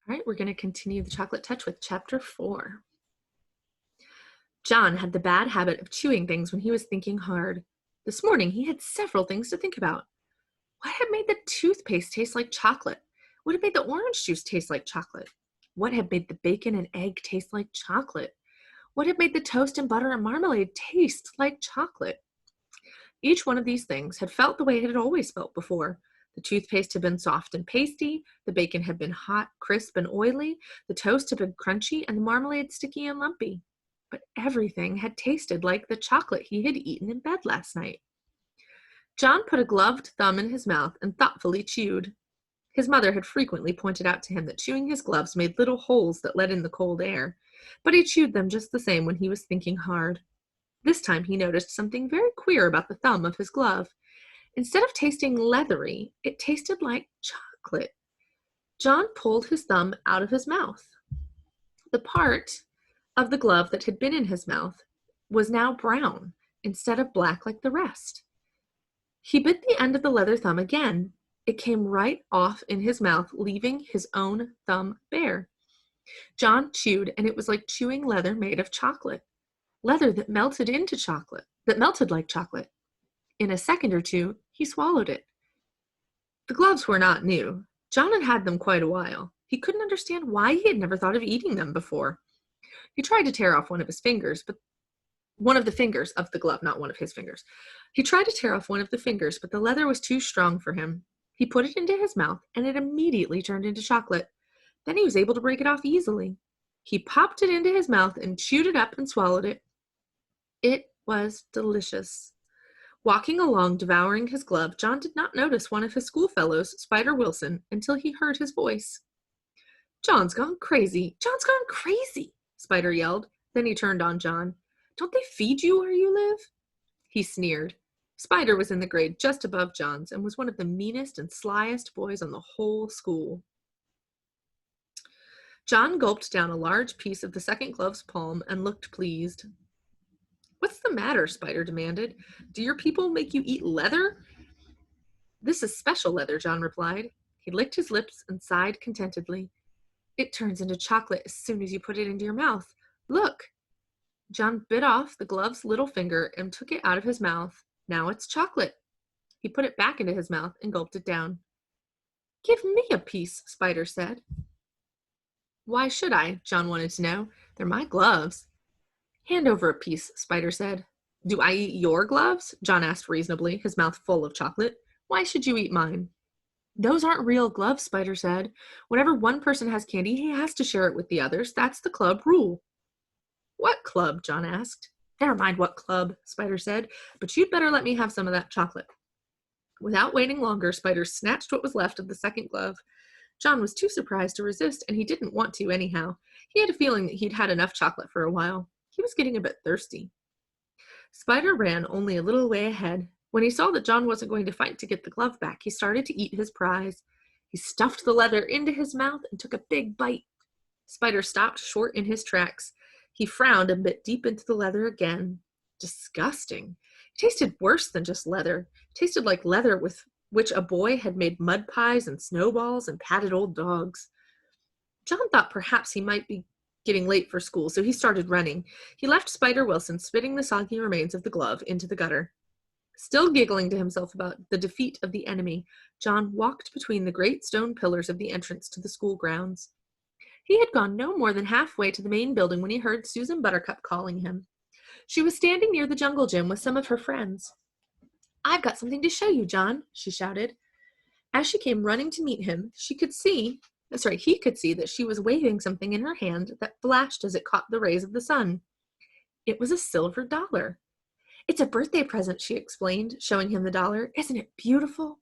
All right, we're going to continue the chocolate touch with chapter 4. John had the bad habit of chewing things when he was thinking hard. This morning, he had several things to think about. What had made the toothpaste taste like chocolate? What had made the orange juice taste like chocolate? What had made the bacon and egg taste like chocolate? What had made the toast and butter and marmalade taste like chocolate? Each one of these things had felt the way it had always felt before. The toothpaste had been soft and pasty, the bacon had been hot, crisp, and oily, the toast had been crunchy, and the marmalade sticky and lumpy. But everything had tasted like the chocolate he had eaten in bed last night. John put a gloved thumb in his mouth and thoughtfully chewed. His mother had frequently pointed out to him that chewing his gloves made little holes that let in the cold air, but he chewed them just the same when he was thinking hard. This time he noticed something very queer about the thumb of his glove. Instead of tasting leathery, it tasted like chocolate. John pulled his thumb out of his mouth. The part of the glove that had been in his mouth was now brown instead of black like the rest. He bit the end of the leather thumb again. It came right off in his mouth, leaving his own thumb bare. John chewed, and it was like chewing leather made of chocolate. Leather that melted like chocolate. In a second or two, he swallowed it. The gloves were not new. John had had them quite a while. He couldn't understand why he had never thought of eating them before. He tried to tear off one of his fingers, but one of the fingers of the glove, not one of his fingers. He tried to tear off one of the fingers, but the leather was too strong for him. He put it into his mouth, and it immediately turned into chocolate. Then he was able to break it off easily. He popped it into his mouth and chewed it up and swallowed it. It was delicious. Walking along, devouring his glove, John did not notice one of his schoolfellows, Spider Wilson, until he heard his voice. "John's gone crazy! John's gone crazy!" Spider yelled. Then he turned on John. "Don't they feed you where you live?" He sneered. Spider was in the grade just above John's and was one of the meanest and slyest boys on the whole school. John gulped down a large piece of the second glove's palm and looked pleased. "What's the matter?" Spider demanded. "Do your people make you eat leather?" "This is special leather," John replied. He licked his lips and sighed contentedly. "It turns into chocolate as soon as you put it into your mouth. Look!" John bit off the glove's little finger and took it out of his mouth. "Now it's chocolate." He put it back into his mouth and gulped it down. "Give me a piece," Spider said. "Why should I?" John wanted to know. "They're my gloves." "Hand over a piece," Spider said. "Do I eat your gloves?" John asked reasonably, his mouth full of chocolate. "Why should you eat mine?" "Those aren't real gloves," Spider said. "Whenever one person has candy, he has to share it with the others. That's the club rule." "What club?" John asked. "Never mind what club," Spider said, "but you'd better let me have some of that chocolate." Without waiting longer, Spider snatched what was left of the second glove. John was too surprised to resist, and he didn't want to anyhow. He had a feeling that he'd had enough chocolate for a while. He was getting a bit thirsty. Spider ran only a little way ahead. When he saw that John wasn't going to fight to get the glove back, he started to eat his prize. He stuffed the leather into his mouth and took a big bite. Spider stopped short in his tracks. He frowned and bit deep into the leather again. Disgusting. It tasted worse than just leather. It tasted like leather with which a boy had made mud pies and snowballs and patted old dogs. John thought perhaps he might be getting late for school, so he started running. He left Spider Wilson spitting the soggy remains of the glove into the gutter. Still giggling to himself about the defeat of the enemy, John walked between the great stone pillars of the entrance to the school grounds. He had gone no more than halfway to the main building when he heard Susan Buttercup calling him. She was standing near the jungle gym with some of her friends. "I've got something to show you, John," she shouted. As she came running to meet him, he could see that she was waving something in her hand that flashed as it caught the rays of the sun. It was a silver dollar. "It's a birthday present," she explained, showing him the dollar. "Isn't it beautiful?"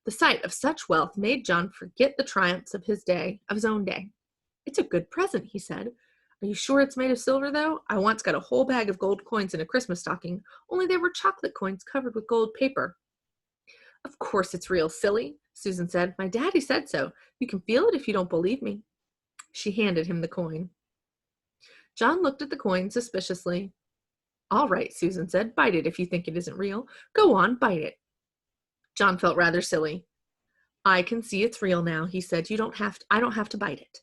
The sight of such wealth made John forget the triumphs of his own day. "It's a good present," he said. "Are you sure it's made of silver, though? I once got a whole bag of gold coins in a Christmas stocking, only they were chocolate coins covered with gold paper." "Of course it's real, silly," Susan said. "My daddy said so. You can feel it if you don't believe me." She handed him the coin. John looked at the coin suspiciously. "All right," Susan said. "Bite it if you think it isn't real. Go on, bite it." John felt rather silly. I can see it's real now, he said. I don't have to bite it.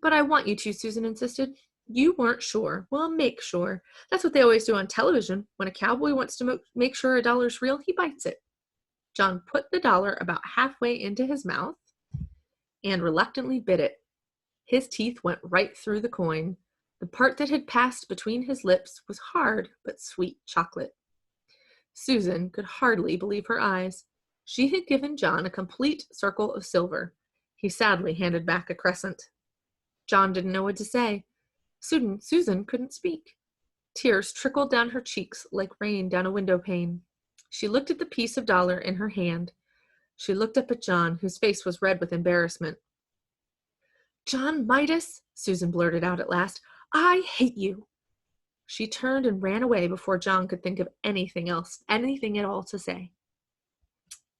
But I want you to, Susan insisted. You weren't sure. Well, make sure. That's what they always do on television. When a cowboy wants to make sure a dollar's real, he bites it. John put the dollar about halfway into his mouth and reluctantly bit it. His teeth went right through the coin. The part that had passed between his lips was hard but sweet chocolate. Susan could hardly believe her eyes. She had given John a complete circle of silver. He sadly handed back a crescent. John didn't know what to say. Susan couldn't speak. Tears trickled down her cheeks like rain down a window pane. She looked at the piece of dollar in her hand. She looked up at John, whose face was red with embarrassment. John Midas, Susan blurted out at last, I hate you. She turned and ran away before John could think of anything at all to say.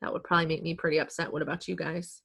That would probably make me pretty upset. What about you guys?